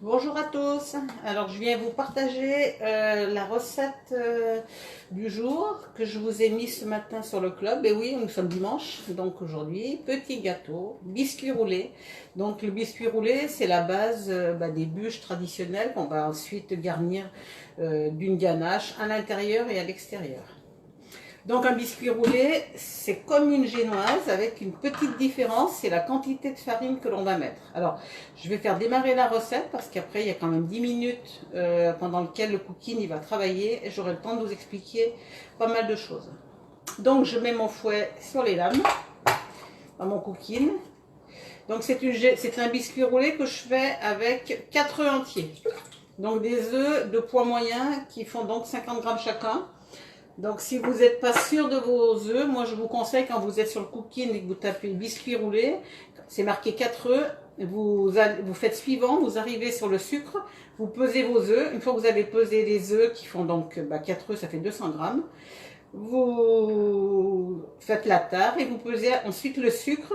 Bonjour à tous. Alors, je viens vous partager la recette du jour que je vous ai mis ce matin sur le club. Et oui, nous sommes dimanche, donc aujourd'hui, petit gâteau, biscuit roulé. Donc, le biscuit roulé, c'est la base des bûches traditionnelles qu'on va ensuite garnir d'une ganache à l'intérieur et à l'extérieur. Donc un biscuit roulé, c'est comme une génoise avec une petite différence, c'est la quantité de farine que l'on va mettre. Alors, je vais faire démarrer la recette parce qu'après, il y a quand même 10 minutes pendant lesquelles le cooking il va travailler et j'aurai le temps de vous expliquer pas mal de choses. Donc, je mets mon fouet sur les lames, dans mon cooking. Donc, c'est un biscuit roulé que je fais avec 4 œufs entiers. Donc, des œufs de poids moyen qui font donc 50 grammes chacun. Donc, si vous n'êtes pas sûr de vos œufs, moi je vous conseille quand vous êtes sur le cooking et que vous tapez biscuit roulé, c'est marqué 4 œufs, vous faites suivant, vous arrivez sur le sucre, vous pesez vos œufs. Une fois que vous avez pesé les œufs qui font donc 4 œufs, ça fait 200 grammes, vous faites la tare et vous pesez ensuite le sucre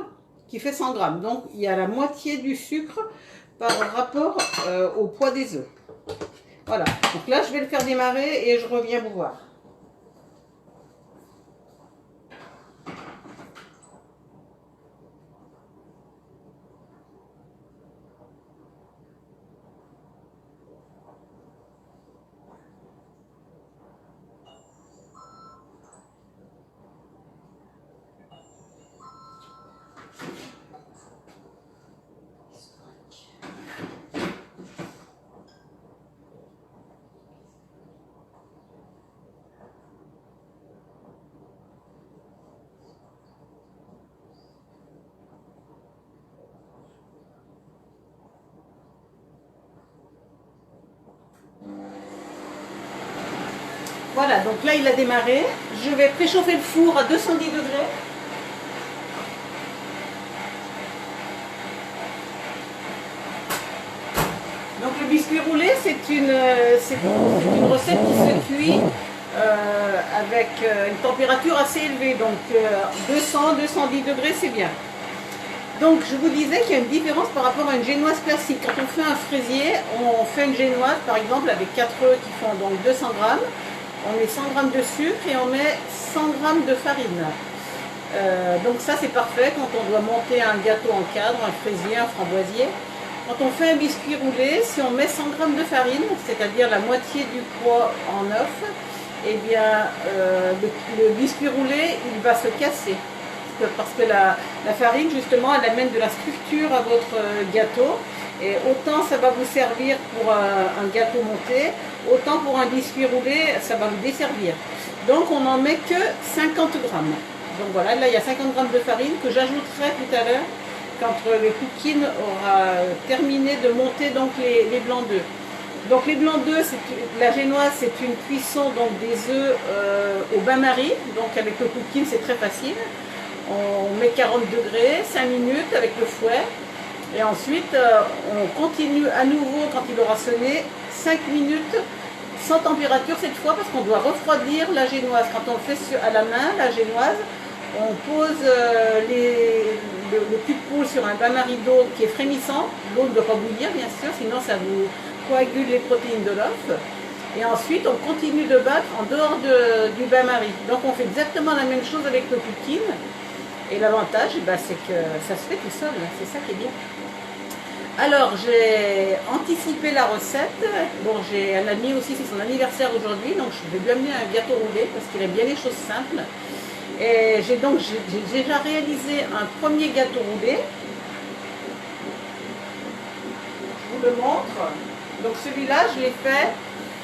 qui fait 100 grammes. Donc, il y a la moitié du sucre par rapport au poids des œufs. Voilà, donc là je vais le faire démarrer et je reviens vous voir. Voilà, donc là il a démarré. Je vais préchauffer le four à 210 degrés. Donc le biscuit roulé, c'est une recette qui se cuit avec une température assez élevée. Donc 200-210 degrés, c'est bien. Donc je vous disais qu'il y a une différence par rapport à une génoise classique. Quand on fait un fraisier, on fait une génoise par exemple avec 4 œufs qui font donc 200 grammes. On met 100 grammes de sucre et on met 100 grammes de farine. Donc ça c'est parfait quand on doit monter un gâteau en cadre, un fraisier, un framboisier. Quand on fait un biscuit roulé, si on met 100 grammes de farine, c'est-à-dire la moitié du poids en œuf, eh bien le biscuit roulé il va se casser. Parce que la farine justement elle amène de la structure à votre gâteau. Et autant ça va vous servir pour un gâteau monté, autant pour un biscuit roulé, ça va vous desservir. Donc on n'en met que 50 grammes. Donc voilà, là il y a 50 grammes de farine que j'ajouterai tout à l'heure quand le cooking aura terminé de monter donc les blancs d'œufs. Donc les blancs d'œufs, la génoise c'est une cuisson donc des œufs au bain-marie. Donc avec le cooking c'est très facile. On met 40 degrés, 5 minutes avec le fouet. Et ensuite, on continue à nouveau quand il aura sonné 5 minutes sans température cette fois parce qu'on doit refroidir la génoise. Quand on le fait à la main, la génoise, on pose le cul de poule sur un bain-marie d'eau qui est frémissant. L'eau ne doit pas bouillir bien sûr, sinon ça vous coagule les protéines de l'œuf. Et ensuite, on continue de battre en dehors du bain-marie. Donc on fait exactement la même chose avec le cooking. Et l'avantage, c'est que ça se fait tout seul, c'est ça qui est bien. Alors, j'ai anticipé la recette. Bon, j'ai un ami aussi, c'est son anniversaire aujourd'hui, donc je vais lui amener un gâteau roulé parce qu'il aime bien les choses simples. Et j'ai déjà réalisé un premier gâteau roulé. Je vous le montre. Donc celui-là, je l'ai fait,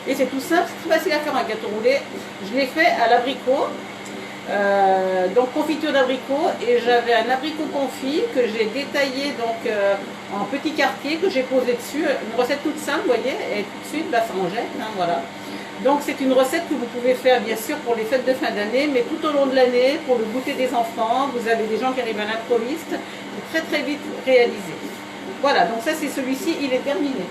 et c'est tout simple, c'est tout facile à faire un gâteau roulé. Je l'ai fait à l'abricot. Donc confiture d'abricot, et j'avais un abricot confit que j'ai détaillé donc en petits quartiers que j'ai posé dessus, une recette toute simple vous voyez, et tout de suite ça en jette, hein, voilà. Donc c'est une recette que vous pouvez faire bien sûr pour les fêtes de fin d'année, mais tout au long de l'année, pour le goûter des enfants, vous avez des gens qui arrivent à l'improviste, c'est très très vite réalisé. Voilà, donc ça c'est celui-ci, il est terminé.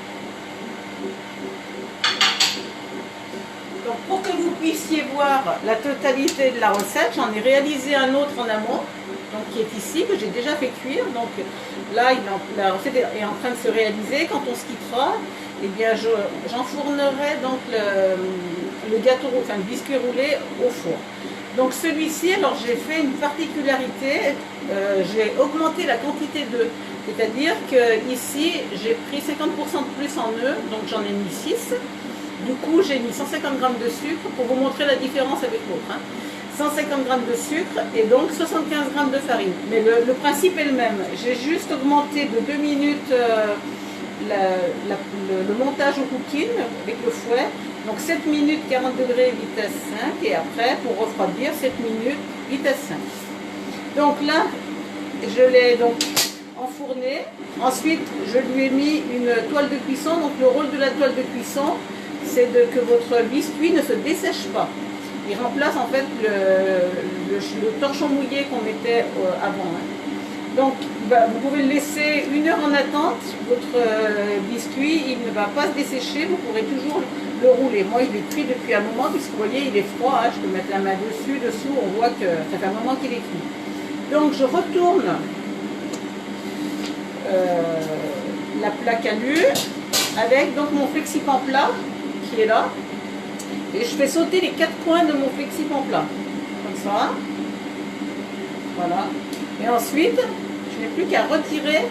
Donc pour que vous puissiez voir la totalité de la recette, j'en ai réalisé un autre en amont. donc qui est ici, que j'ai déjà fait cuire. Donc là, la recette est en train de se réaliser. Quand on se quittera, eh bien, j'enfournerai donc le gâteau, enfin le biscuit roulé au four. Donc celui-ci, alors j'ai fait une particularité, j'ai augmenté la quantité d'œufs. C'est-à-dire que ici, j'ai pris 50% de plus en œufs, donc j'en ai mis 6. Du coup, j'ai mis 150 g de sucre pour vous montrer la différence avec l'autre. 150 g de sucre et donc 75 g de farine. Mais le principe est le même. J'ai juste augmenté de 2 minutes le montage au cooking avec le fouet. Donc 7 minutes 40 degrés vitesse 5 et après pour refroidir 7 minutes vitesse 5. Donc là, je l'ai donc enfourné. Ensuite, je lui ai mis une toile de cuisson. Donc le rôle de la toile de cuisson, c'est que votre biscuit ne se dessèche pas. Il remplace en fait le torchon mouillé qu'on mettait avant. Donc vous pouvez le laisser 1 heure en attente. Votre biscuit, il ne va pas se dessécher. Vous pourrez toujours le rouler. Moi, il est cuit depuis un moment puisque vous voyez, il est froid. Je peux mettre la main dessus, dessous. On voit que ça fait un moment qu'il est cuit. Donc je retourne la plaque à nu avec donc mon flexipan plat qui est là et je fais sauter les 4 coins de mon flexipan plat comme ça, voilà, et ensuite je n'ai plus qu'à retirer,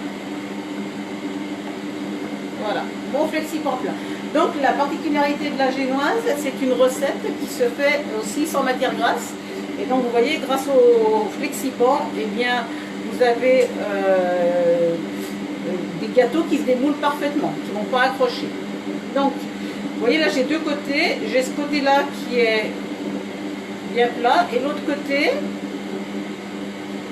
voilà, mon flexipan plat. Donc la particularité de la génoise, c'est une recette qui se fait aussi sans matière grasse, et donc vous voyez, grâce au flexipan, eh bien vous avez des gâteaux qui se démoulent parfaitement, qui ne vont pas accrocher. Donc, vous voyez là, j'ai deux côtés. J'ai ce côté-là qui est bien plat et l'autre côté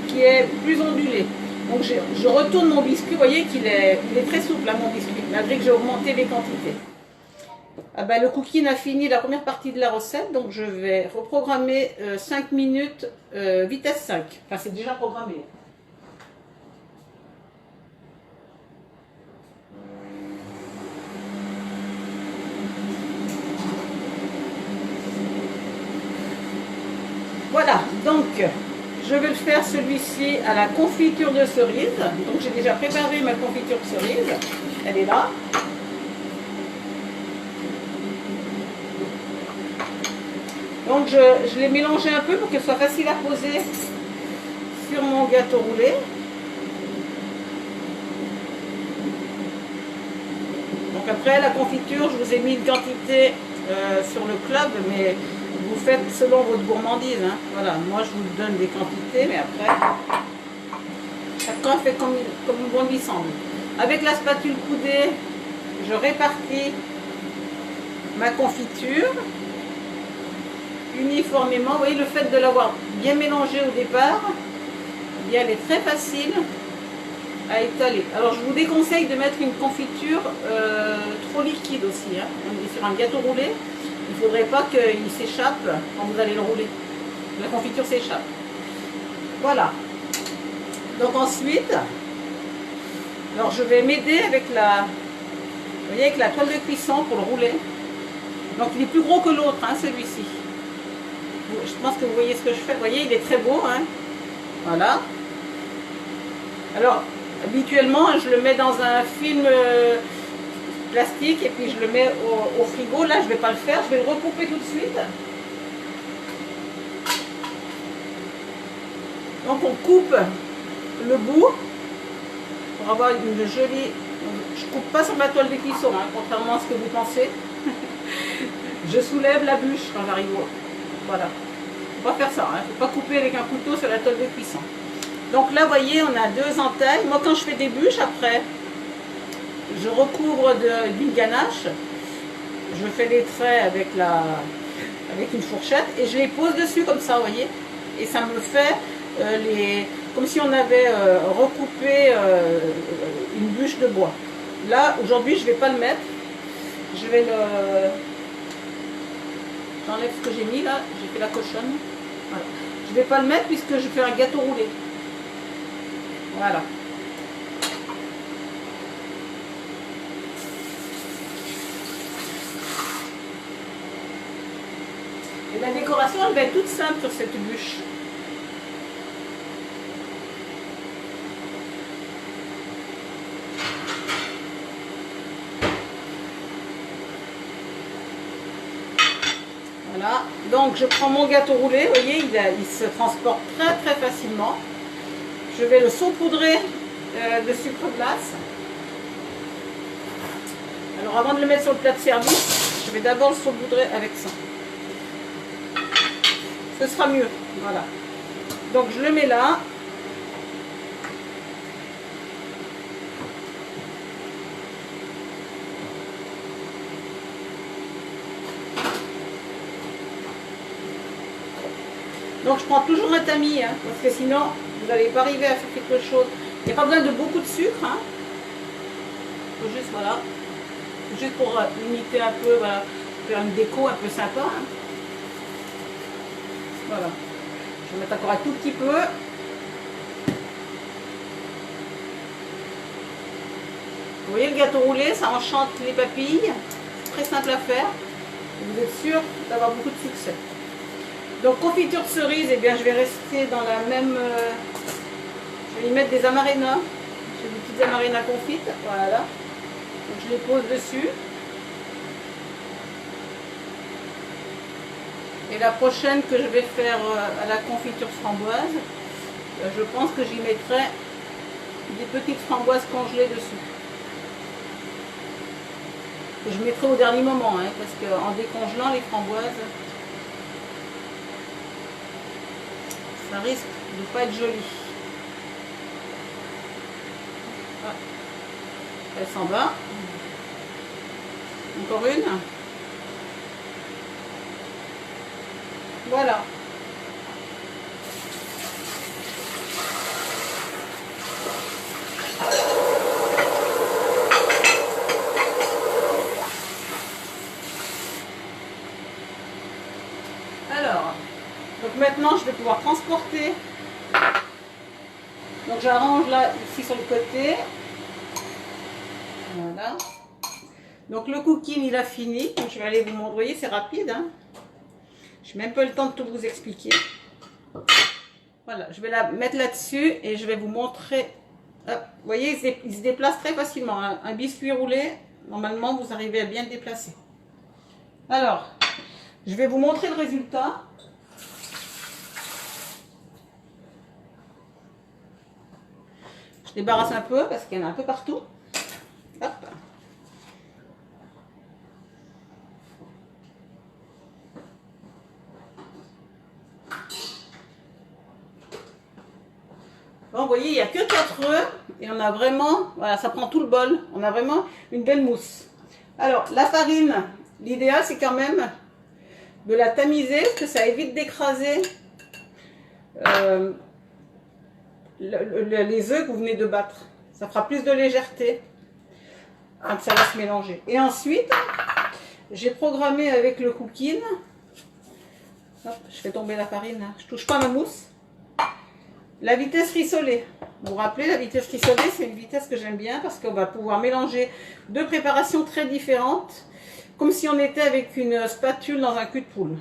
qui est plus ondulé. Donc, je retourne mon biscuit. Vous voyez qu'il est très souple, hein, mon biscuit, malgré que j'ai augmenté les quantités. Ah ben, le cooking a fini la première partie de la recette, donc je vais reprogrammer 5 minutes vitesse 5. Enfin, c'est déjà programmé. Voilà, donc je vais le faire celui-ci à la confiture de cerise. Donc j'ai déjà préparé ma confiture de cerise, elle est là. Donc je l'ai mélangé un peu pour qu'elle soit facile à poser sur mon gâteau roulé. Donc après la confiture, je vous ai mis une quantité sur le club, mais vous faites selon votre gourmandise. Hein. Voilà, moi je vous donne des quantités, mais après, chacun fait comme bon lui semble. Avec la spatule coudée, je répartis ma confiture uniformément. Vous voyez, le fait de l'avoir bien mélangée au départ, eh bien, elle est très facile à étaler. Alors je vous déconseille de mettre une confiture trop liquide aussi. Hein. On est sur un gâteau roulé. Il ne faudrait pas qu'il s'échappe quand vous allez le rouler. La confiture s'échappe. Voilà. Donc ensuite, alors je vais m'aider avec vous voyez, avec la toile de cuisson pour le rouler. Donc il est plus gros que l'autre, hein, celui-ci. Je pense que vous voyez ce que je fais. Vous voyez, il est très beau. Hein. Voilà. Alors, habituellement, je le mets dans un film plastique et puis je le mets au frigo. Là, je ne vais pas le faire. Je vais le recouper tout de suite. Donc, on coupe le bout pour avoir une jolie... Je ne coupe pas sur ma toile de cuisson, hein, contrairement à ce que vous pensez. Je soulève la bûche quand j'arrive au... Voilà. Il ne faut pas faire ça. Il ne faut pas couper avec un couteau sur la toile de cuisson. Donc là, vous voyez, on a deux entailles. Moi, quand je fais des bûches, après, je recouvre d'une ganache. Je fais les traits avec une fourchette et je les pose dessus comme ça, vous voyez. Et ça me fait comme si on avait recoupé une bûche de bois. Là, aujourd'hui, je ne vais pas le mettre. Je vais J'enlève ce que j'ai mis là. J'ai fait la cochonne. Voilà. Je ne vais pas le mettre puisque je fais un gâteau roulé. Voilà. Et la décoration, elle va être toute simple sur cette bûche. Voilà, donc je prends mon gâteau roulé, vous voyez, il se transporte très très facilement. Je vais le saupoudrer de sucre glace. Alors avant de le mettre sur le plat de service, je vais d'abord le saupoudrer avec ça. Ce sera mieux, voilà. Donc je le mets là. Donc je prends toujours un tamis, hein, parce que sinon vous n'allez pas arriver à faire quelque chose. Il n'y a pas besoin de beaucoup de sucre. Hein. Faut juste, voilà, juste pour limiter un peu, voilà, faire une déco un peu sympa. Hein. Voilà. Je vais mettre encore un tout petit peu. Vous voyez le gâteau roulé, ça enchante les papilles. C'est très simple à faire. Vous êtes sûr d'avoir beaucoup de succès. Donc confiture de cerise, eh bien je vais rester dans la même... je vais y mettre des amarena. J'ai des petites amarena confites, voilà. Donc je les pose dessus. Et la prochaine que je vais faire à la confiture framboise, je pense que j'y mettrai des petites framboises congelées dessus. Que je mettrai au dernier moment, hein, parce qu'en décongelant les framboises, ça risque de ne pas être joli. Ah. Elle s'en va. Encore une. Voilà. Alors, donc maintenant je vais pouvoir transporter. Donc j'arrange là, ici sur le côté. Voilà. Donc le cooking il a fini. Donc je vais aller vous montrer. Vous voyez, c'est rapide. Hein. Je n'ai même pas le temps de tout vous expliquer. Voilà, je vais la mettre là-dessus et je vais vous montrer. Hop, vous voyez, il se déplace très facilement. Un biscuit roulé, normalement, vous arrivez à bien le déplacer. Alors, je vais vous montrer le résultat. Je débarrasse un peu parce qu'il y en a un peu partout. Hop. Bon, vous voyez, il n'y a que 4 œufs et on a vraiment, voilà, ça prend tout le bol. On a vraiment une belle mousse. Alors, la farine, l'idéal, c'est quand même de la tamiser, parce que ça évite d'écraser les œufs que vous venez de battre. Ça fera plus de légèreté quand ça va se mélanger. Et ensuite, j'ai programmé avec le cooking. Hop, je fais tomber la farine, là. Je touche pas ma mousse. La vitesse rissolée. Vous vous rappelez, la vitesse rissolée, c'est une vitesse que j'aime bien parce qu'on va pouvoir mélanger deux préparations très différentes, comme si on était avec une spatule dans un cul de poule.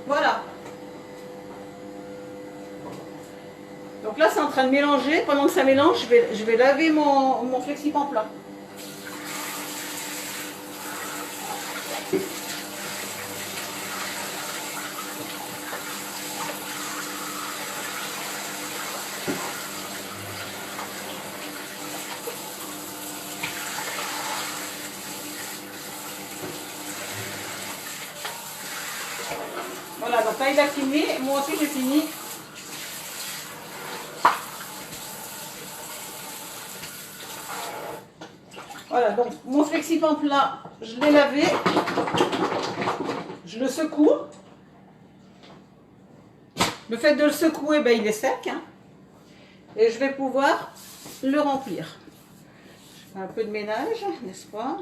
Voilà. Donc là, c'est en train de mélanger. Pendant que ça mélange, je vais laver mon flexipan plat. Voilà, donc là, il a fini. Moi aussi, j'ai fini. Voilà, donc mon flexipan plat, je l'ai lavé, je le secoue. Le fait de le secouer, ben, il est sec. Hein, et je vais pouvoir le remplir. Je fais un peu de ménage, n'est-ce pas?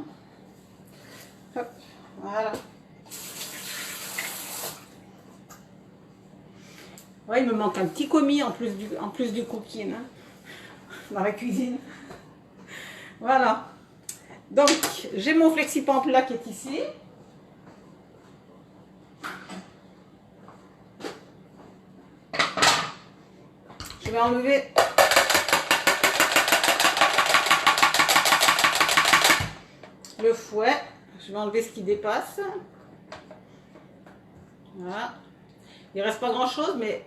Hop, voilà. Ouais, il me manque un petit commis en plus du cooking, hein, dans la cuisine. Voilà. Donc, j'ai mon flexipan plat qui est ici. Je vais enlever le fouet. Je vais enlever ce qui dépasse. Voilà. Il ne reste pas grand chose, mais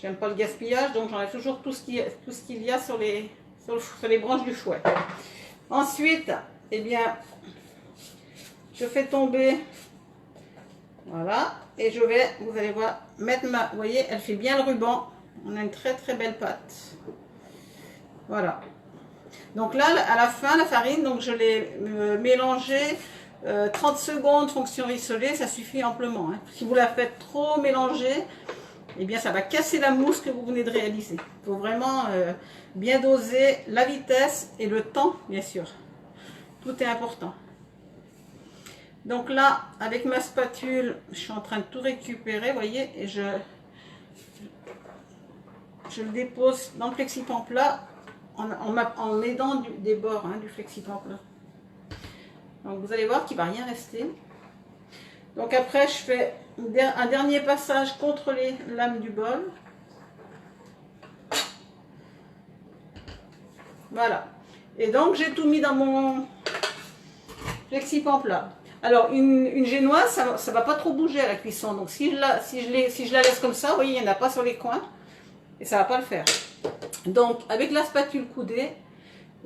j'aime pas le gaspillage, donc j'enlève toujours tout ce qu'il y a sur les branches du fouet. Ensuite, eh bien, je fais tomber, voilà, et je vais, vous allez voir, mettre vous voyez, elle fait bien le ruban. On a une très très belle pâte. Voilà. Donc là, à la fin, la farine, donc je l'ai mélangée 30 secondes, fonction rissolée, ça suffit amplement. Hein. Si vous la faites trop mélanger, eh bien ça va casser la mousse que vous venez de réaliser. Il faut vraiment bien doser la vitesse et le temps, bien sûr. Tout est important. Donc là, avec ma spatule, je suis en train de tout récupérer, vous voyez, et je le dépose dans le flexipan plat en aidant des bords hein, du flexipan plat. Donc vous allez voir qu'il ne va rien rester. Donc après, je fais un dernier passage contre les lames du bol. Voilà. Et donc j'ai tout mis dans mon flexipan plat. Alors une génoise, ça ne va pas trop bouger à la cuisson. Donc si je la laisse comme ça, vous voyez, il n'y en a pas sur les coins. Et ça ne va pas le faire. Donc avec la spatule coudée,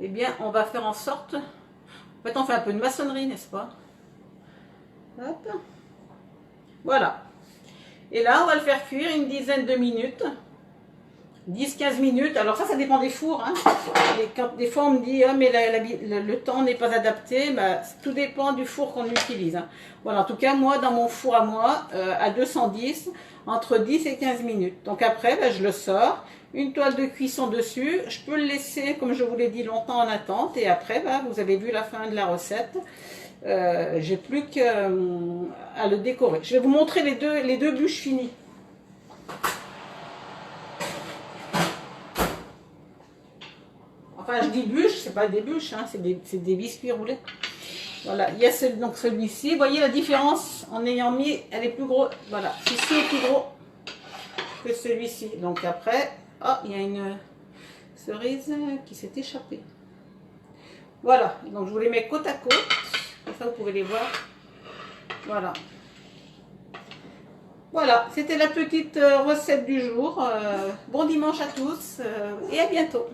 eh bien on va faire en sorte... En fait on fait un peu de maçonnerie, n'est-ce pas? Hop. Voilà. Et là on va le faire cuire une dizaine de minutes. 10-15 minutes. Alors ça dépend des fours. Hein. Et quand, des fois on me dit ah, mais le temps n'est pas adapté. Bah, tout dépend du four qu'on utilise. Hein. Voilà, en tout cas moi dans mon four à moi, à 210, entre 10 et 15 minutes. Donc après bah, je le sors. Une toile de cuisson dessus. Je peux le laisser, comme je vous l'ai dit, longtemps en attente. Et après, bah, vous avez vu la fin de la recette. J'ai plus qu'à le décorer. Je vais vous montrer les deux bûches finies. Enfin, je dis bûches, c'est pas des bûches, hein, c'est des biscuits roulés. Voilà, il y a donc celui-ci. Vous voyez la différence en ayant mis, elle est plus grosse. Voilà, celui-ci est plus gros que celui-ci. Donc après, oh, il y a une cerise qui s'est échappée. Voilà, donc je vous les mets côte à côte. Comme ça, vous pouvez les voir. Voilà. Voilà, c'était la petite recette du jour. Bon dimanche à tous et à bientôt.